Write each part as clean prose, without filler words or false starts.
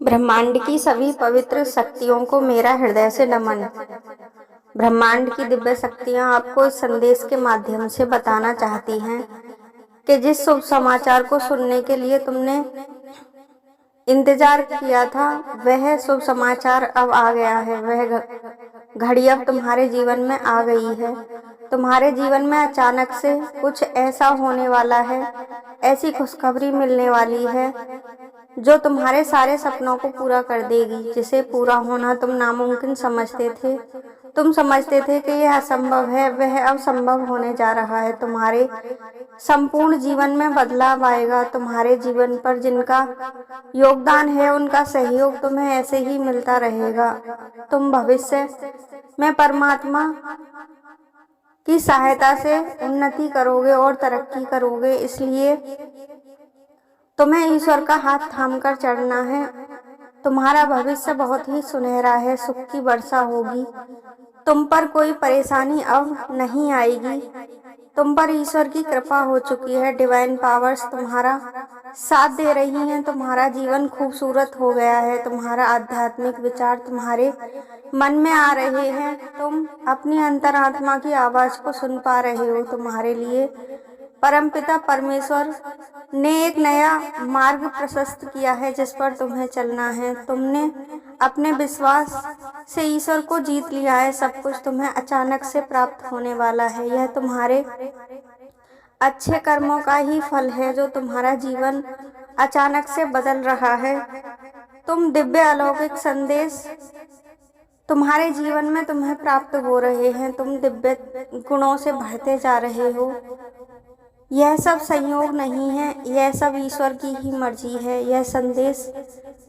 ब्रह्मांड की सभी पवित्र शक्तियों को मेरा हृदय से नमन। ब्रह्मांड की दिव्य शक्तियाँ आपको इस संदेश के माध्यम से बताना चाहती हैं कि जिस शुभ समाचार को सुनने के लिए तुमने इंतजार किया था, वह शुभ समाचार अब आ गया है। वह घड़ी अब तुम्हारे जीवन में आ गई है। तुम्हारे जीवन में अचानक से कुछ ऐसा होने वाला है, ऐसी खुशखबरी मिलने वाली है जो तुम्हारे सारे सपनों को पूरा कर देगी, जिसे पूरा होना तुम नामुमकिन समझते थे। तुम समझते थे कि यह असंभव है, वह अब संभव होने जा रहा है। तुम्हारे संपूर्ण जीवन में बदलाव आएगा। तुम्हारे जीवन पर जिनका योगदान है, उनका सहयोग तुम्हें ऐसे ही मिलता रहेगा। तुम भविष्य में परमात्मा की सहायता से उन्नति करोगे और तरक्की करोगे। इसलिए तुम्हें ईश्वर का हाथ थामकर चलना है। तुम्हारा भविष्य बहुत ही सुनहरा है। सुख की वर्षा होगी। तुम पर कोई परेशानी अब नहीं आएगी। तुम पर ईश्वर की कृपा हो चुकी है। डिवाइन पावर्स तुम्हारा साथ दे रही हैं। तुम्हारा जीवन खूबसूरत हो गया है। तुम्हारा आध्यात्मिक विचार तुम्हारे मन में आ रहे हैं। तुम अपनी अंतरात्मा की आवाज को सुन पा रहे हो। तुम्हारे लिए परमपिता परमेश्वर ने एक नया मार्ग प्रशस्त किया है जिस पर तुम्हें चलना है। तुमने अपने विश्वास से ईश्वर को जीत लिया है। सब कुछ तुम्हें अचानक से प्राप्त होने वाला है। यह तुम्हारे अच्छे कर्मों का ही फल है जो तुम्हारा जीवन अचानक से बदल रहा है। तुम दिव्य अलौकिक संदेश तुम्हारे जीवन में तुम्हें प्राप्त हो रहे हैं। तुम दिव्य गुणों से भरते जा रहे हो। यह सब संयोग नहीं है, यह सब ईश्वर की ही मर्जी है। यह संदेश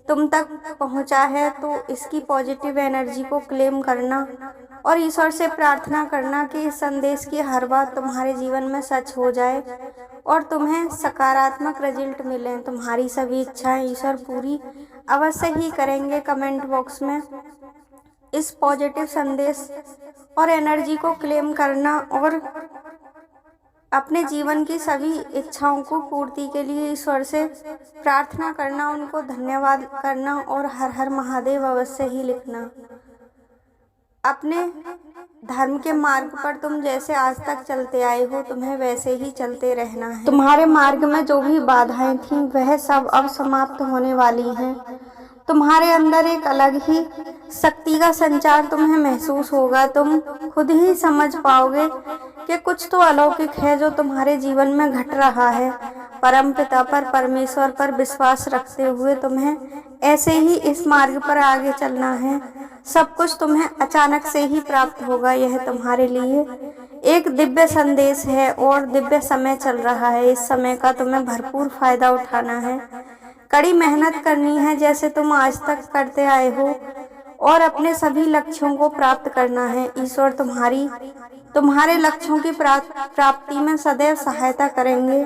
तुम तक पहुंचा है तो इसकी पॉजिटिव एनर्जी को क्लेम करना और ईश्वर से प्रार्थना करना कि इस संदेश की हर बात तुम्हारे जीवन में सच हो जाए और तुम्हें सकारात्मक रिजल्ट मिले। तुम्हारी सभी इच्छाएं ईश्वर पूरी अवश्य ही करेंगे। कमेंट बॉक्स में इस पॉजिटिव संदेश और एनर्जी को क्लेम करना और अपने जीवन की सभी इच्छाओं को पूर्ति के लिए ईश्वर से प्रार्थना करना, उनको धन्यवाद करना और हर हर महादेव अवश्य ही लिखना। अपने धर्म के मार्ग पर तुम जैसे आज तक चलते आए हो, तुम्हें वैसे ही चलते रहना है। तुम्हारे मार्ग में जो भी बाधाएं थीं, वह सब अब समाप्त होने वाली हैं। तुम्हारे अंदर एक अलग ही शक्ति का संचार तुम्हें महसूस होगा। तुम खुद ही समझ पाओगे कि कुछ तो अलौकिक है जो तुम्हारे जीवन में घट रहा है। परम पिता पर, परमेश्वर पर विश्वास रखते हुए तुम्हें ऐसे ही इस मार्ग पर आगे चलना है। सब कुछ तुम्हें अचानक से ही प्राप्त होगा। यह तुम्हारे लिए एक दिव्य संदेश है और दिव्य समय चल रहा है। इस समय का तुम्हें भरपूर फायदा उठाना है। कड़ी मेहनत करनी है जैसे तुम आज तक करते आए हो और अपने सभी लक्ष्यों को प्राप्त करना है। ईश्वर तुम्हारे लक्ष्यों की प्राप्ति में सदैव सहायता करेंगे।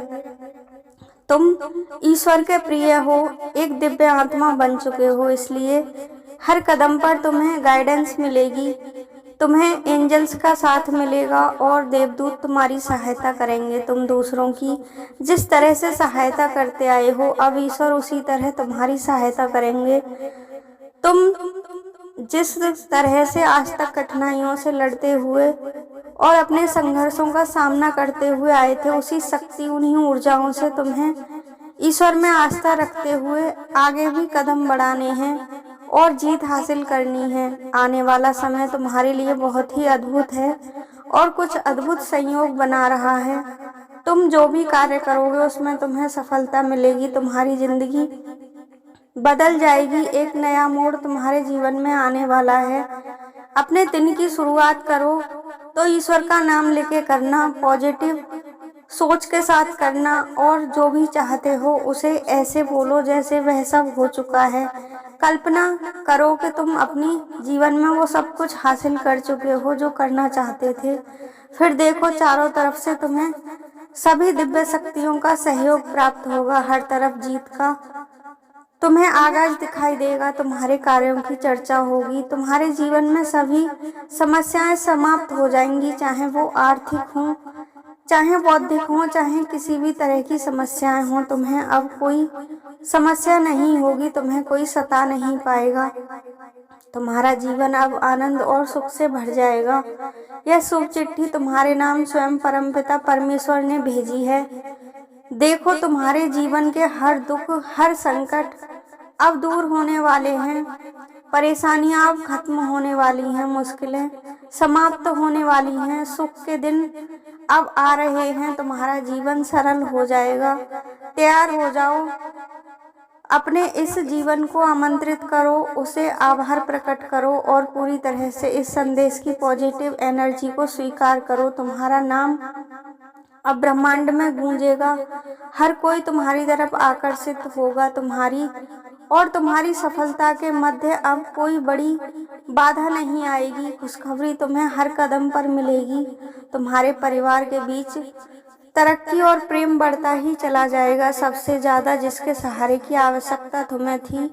तुम ईश्वर के प्रिय हो, एक दिव्य आत्मा बन चुके हो, इसलिए हर कदम पर तुम्हें गाइडेंस मिलेगी। तुम्हें एंजल्स का साथ मिलेगा और देवदूत तुम्हारी सहायता करेंगे। तुम दूसरों की जिस तरह से सहायता करते आए हो, अब ईश्वर उसी तरह तुम्हारी सहायता करेंगे। तुम जिस तरह से आज तक कठिनाइयों से लड़ते हुए और अपने संघर्षों का सामना करते हुए आए थे, उसी शक्ति, उन्हीं ऊर्जाओं से तुम्हें ईश्वर में आस्था रखते हुए आगे भी कदम बढ़ाने हैं और जीत हासिल करनी है। आने वाला समय तुम्हारे लिए बहुत ही अद्भुत है और कुछ अद्भुत संयोग बना रहा है। तुम जो भी कार्य करोगे उसमें तुम्हें सफलता मिलेगी। तुम्हारी जिंदगी बदल जाएगी। एक नया मोड़ तुम्हारे जीवन में आने वाला है। अपने दिन की शुरुआत करो तो ईश्वर का नाम लेके करना, पॉजिटिव सोच के साथ करना और जो भी चाहते हो उसे ऐसे बोलो जैसे वह सब हो चुका है। कल्पना करो कि तुम अपनी जीवन में वो सब कुछ हासिल कर चुके हो जो करना चाहते थे। फिर देखो चारों तरफ से तुम्हें सभी दिव्य शक्तियों का सहयोग प्राप्त होगा। हर तरफ जीत का तुम्हें आगाज दिखाई देगा। तुम्हारे कार्यों की चर्चा होगी। तुम्हारे जीवन में सभी समस्याएं समाप्त हो जाएंगी, चाहे वो आर्थिक हों, चाहे बौद्धिक हों, चाहे किसी भी तरह की समस्याएं हों। तुम्हें अब कोई समस्या नहीं होगी, तुम्हें कोई सता नहीं पाएगा। तुम्हारा जीवन अब आनंद और सुख से भर जाएगा। यह शुभ चिट्ठी तुम्हारे नाम स्वयं परमपिता परमेश्वर ने भेजी है। देखो, तुम्हारे जीवन के हर दुख, हर संकट अब दूर होने वाले हैं। परेशानियां अब खत्म होने वाली हैं, मुश्किलें समाप्त होने वाली हैं, सुख के दिन अब आ रहे हैं। तुम्हारा जीवन सरल हो जाएगा। तैयार हो जाओ, अपने इस जीवन को आमंत्रित करो, उसे आभार प्रकट करो और पूरी तरह से इस संदेश की पॉजिटिव एनर्जी को स्वीकार करो। तुम्हारा नाम अब ब्रह्मांड में गूंजेगा। हर कोई तुम्हारी तरफ आकर्षित होगा। तुम्हारी सफलता के मध्य अब कोई बड़ी बाधा नहीं आएगी। खुशखबरी तुम्हें हर कदम पर मिलेगी। तुम्हारे परिवार के बीच तरक्की और प्रेम बढ़ता ही चला जाएगा। सबसे ज्यादा जिसके सहारे की आवश्यकता तुम्हें थी,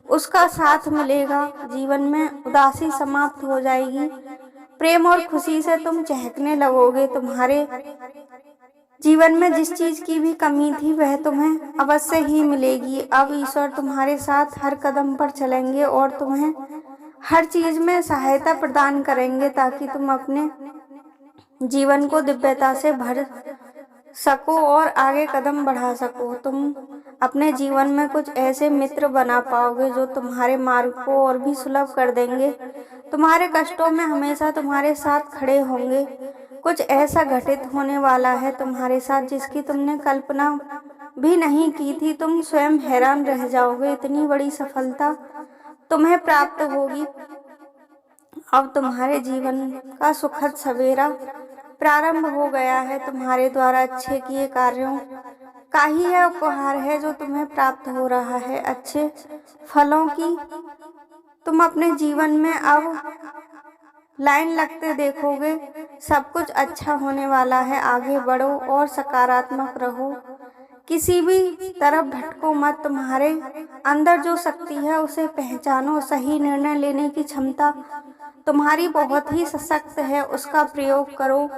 उसका साथ मिलेगा। जीवन में उदासी समाप्त हो जाएगी। प्रेम और खुशी से तुम चहकने लगोगे। तुम्हारे जीवन में जिस चीज की भी कमी थी, वह तुम्हें अवश्य ही मिलेगी। अब ईश्वर तुम्हारे साथ हर कदम पर चलेंगे और तुम्हें हर चीज में सहायता प्रदान करेंगे, ताकि तुम अपने जीवन को दिव्यता से भर सको और आगे कदम बढ़ा सको। तुम अपने जीवन में कुछ ऐसे मित्र बना पाओगे जो तुम्हारे मार्ग को और भी सुलभ कर देंगे। तुम्हारे कष्टों में हमेशा तुम्हारे साथ खड़े होंगे। कुछ ऐसा घटित होने वाला है तुम्हारे साथ जिसकी तुमने कल्पना भी नहीं की थी। तुम स्वयं हैरान रह जाओगे, इतनी बड़ी सफलता तुम्हें प्राप्त होगी। अब तुम्हारे जीवन का सुखद सवेरा प्रारंभ हो गया है। तुम्हारे द्वारा अच्छे किए कार्यों का ही यह उपहार है जो तुम्हें प्राप्त हो रहा है। अच्छे फलों की तुम अपने जीवन में अब लाइन लगते देखोगे। सब कुछ अच्छा होने वाला है। आगे बढ़ो और सकारात्मक रहो। किसी भी तरफ भटको मत। तुम्हारे अंदर जो शक्ति है उसे पहचानो। सही निर्णय लेने की क्षमता तुम्हारी बहुत ही सशक्त है, उसका प्रयोग करो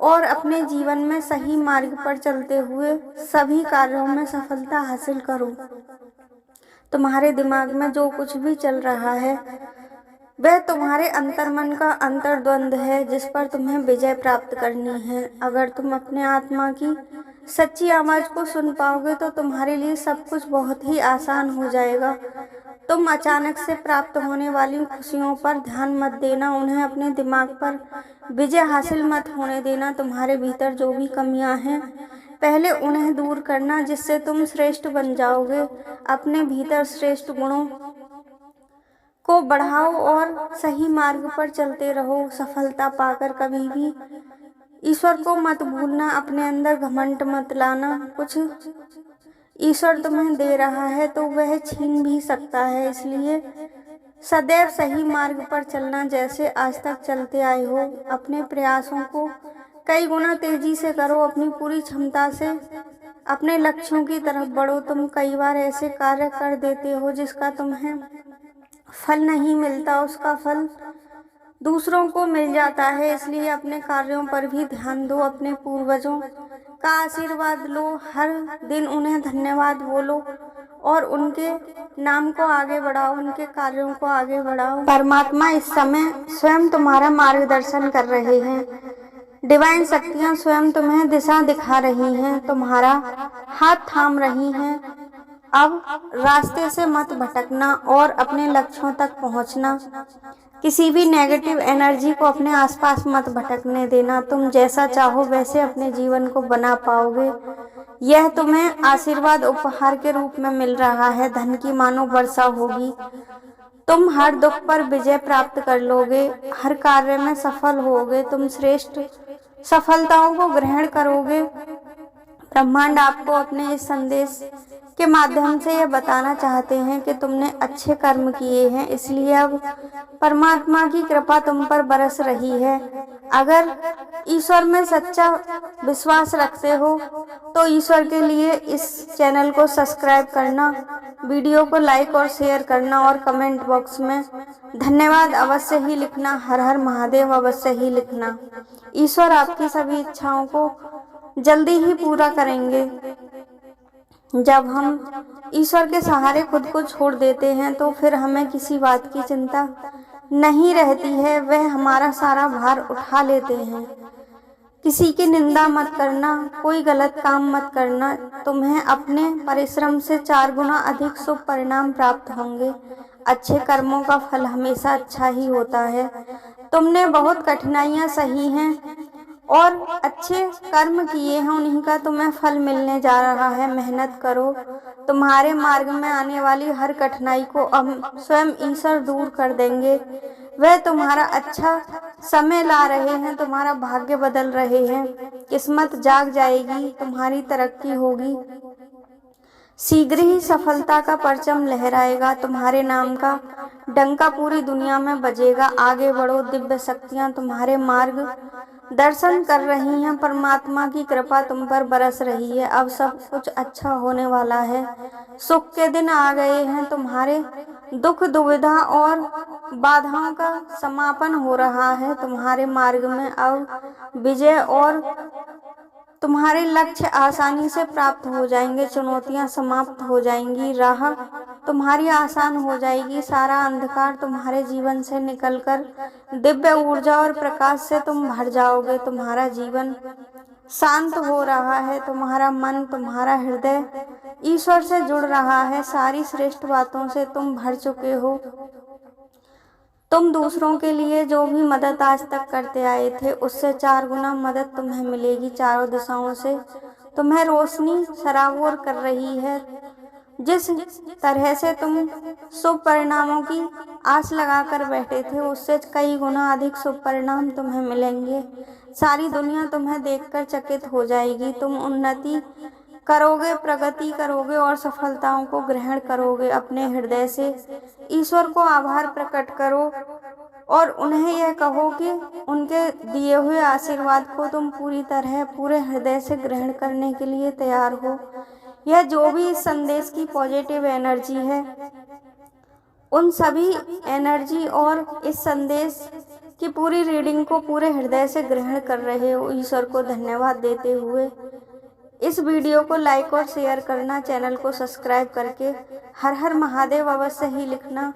और अपने जीवन में सही मार्ग पर चलते हुए सभी कार्यों में सफलता हासिल करो। तुम्हारे दिमाग में जो कुछ भी चल रहा है वह तुम्हारे अंतर्मन का अंतर्द्वंद है, जिस पर तुम्हें विजय प्राप्त करनी है। अगर तुम अपने आत्मा की सच्ची आवाज को सुन पाओगे तो तुम्हारे लिए सब कुछ बहुत ही आसान हो जाएगा। तुम अचानक से प्राप्त होने वाली खुशियों पर ध्यान मत देना, उन्हें अपने दिमाग पर विजय हासिल मत होने देना। तुम्हारे भीतर जो भी कमियां हैं पहले उन्हें दूर करना, जिससे तुम श्रेष्ठ बन जाओगे। अपने भीतर श्रेष्ठ गुणों को बढ़ाओ और सही मार्ग पर चलते रहो। सफलता पाकर कभी भी ईश्वर को मत भूलना, अपने अंदर घमंड मत लाना। कुछ ईश्वर तुम्हें दे रहा है तो वह छीन भी सकता है, इसलिए सदैव सही मार्ग पर चलना जैसे आज तक चलते आए हो। अपने प्रयासों को कई गुना तेजी से करो, अपनी पूरी क्षमता से अपने लक्ष्यों की तरफ बढ़ो। तुम कई बार ऐसे कार्य कर देते हो जिसका तुम्हें फल नहीं मिलता, उसका फल दूसरों को मिल जाता है। इसलिए अपने कार्यों पर भी ध्यान दो, अपने पूर्वजों का आशीर्वाद लो, हर दिन उन्हें धन्यवाद बोलो और उनके नाम को आगे बढ़ाओ, उनके कार्यों को आगे बढ़ाओ। परमात्मा इस समय स्वयं तुम्हारा मार्गदर्शन कर रहे हैं। डिवाइन शक्तियाँ स्वयं तुम्हें दिशा दिखा रही हैं, तुम्हारा हाथ थाम रही हैं। अब रास्ते से मत भटकना और अपने लक्ष्यों तक पहुंचना। किसी भी नेगेटिव एनर्जी को अपने आसपास मत भटकने देना। तुम जैसा चाहो वैसे अपने जीवन को बना पाओगे। यह तुम्हें आशीर्वाद उपहार के रूप में मिल रहा है। धन की मानो वर्षा होगी। तुम हर दुख पर विजय प्राप्त कर लोगे, हर कार्य में सफल होगे। तुम श्रेष्ठ सफलताओं को ग्रहण करोगे। ब्रह्मांड आपको अपने इस संदेश के माध्यम से यह बताना चाहते हैं कि तुमने अच्छे कर्म किए हैं, इसलिए अब परमात्मा की कृपा तुम पर बरस रही है। अगर ईश्वर में सच्चा विश्वास रखते हो तो ईश्वर के लिए इस चैनल को सब्सक्राइब करना, वीडियो को लाइक और शेयर करना और कमेंट बॉक्स में धन्यवाद अवश्य ही लिखना, हर हर महादेव अवश्य ही लिखना। ईश्वर आपकी सभी इच्छाओं को जल्दी ही पूरा करेंगे। जब हम ईश्वर के सहारे खुद को छोड़ देते हैं तो फिर हमें किसी बात की चिंता नहीं रहती है, वह हमारा सारा भार उठा लेते हैं। किसी की निंदा मत करना, कोई गलत काम मत करना, तुम्हें अपने परिश्रम से 4 गुना अधिक शुभ परिणाम प्राप्त होंगे। अच्छे कर्मों का फल हमेशा अच्छा ही होता है। तुमने बहुत कठिनाइयां सही हैं और अच्छे कर्म किए हैं, उन्हीं का तुम्हें फल मिलने जा रहा है। मेहनत करो, तुम्हारे मार्ग में आने वाली हर कठिनाई को अब स्वयं ईश्वर दूर कर देंगे। वह तुम्हारा अच्छा समय ला रहे हैं, तुम्हारा भाग्य बदल रहे हैं, किस्मत जाग जाएगी, तुम्हारी तरक्की होगी। शीघ्र ही सफलता का परचम लहराएगा, तुम्हारे नाम का डंका पूरी दुनिया में बजेगा। आगे बढ़ो, दिव्य शक्तियां तुम्हारे मार्ग दर्शन कर रही हैं, परमात्मा की कृपा तुम पर बरस रही है। अब सब कुछ अच्छा होने वाला है, सुख के दिन आ गए हैं, तुम्हारे दुख दुविधा और बाधाओं का समापन हो रहा है। तुम्हारे मार्ग में अब विजय और तुम्हारे लक्ष्य आसानी से प्राप्त हो जाएंगे, चुनौतियां समाप्त हो जाएंगी, राह तुम्हारी आसान हो जाएगी। सारा अंधकार तुम्हारे जीवन से निकलकर दिव्य ऊर्जा और प्रकाश से तुम भर जाओगे। तुम्हारा जीवन शांत हो रहा है, तुम्हारा मन, तुम्हारा हृदय ईश्वर से जुड़ रहा है। सारी श्रेष्ठ बातों से तुम भर चुके हो। तुम दूसरों के लिए जो भी मदद आज तक करते आए थे, उससे 4 गुना मदद तुम्हें मिलेगी। चारों दिशाओं से तुम्हें रोशनी सराबोर कर रही है। जिस तरह से तुम शुभ परिणामों की आस लगाकर बैठे थे, उससे कई गुना अधिक शुभ परिणाम तुम्हें मिलेंगे। सारी दुनिया तुम्हें देखकर चकित हो जाएगी। तुम उन्नति करोगे, प्रगति करोगे और सफलताओं को ग्रहण करोगे। अपने हृदय से ईश्वर को आभार प्रकट करो और उन्हें यह कहो कि उनके दिए हुए आशीर्वाद को तुम पूरी तरह पूरे हृदय से ग्रहण करने के लिए तैयार हो। यह जो भी इस संदेश की पॉजिटिव एनर्जी है, उन सभी एनर्जी और इस संदेश की पूरी रीडिंग को पूरे हृदय से ग्रहण कर रहे हो, ईश्वर को धन्यवाद देते हुए इस वीडियो को लाइक और शेयर करना, चैनल को सब्सक्राइब करके हर हर महादेव अवश्य ही लिखना।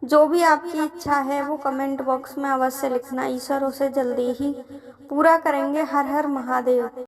जो भी आपकी इच्छा है वो कमेंट बॉक्स में अवश्य लिखना, ईश्वर उसे जल्दी ही पूरा करेंगे। हर हर महादेव।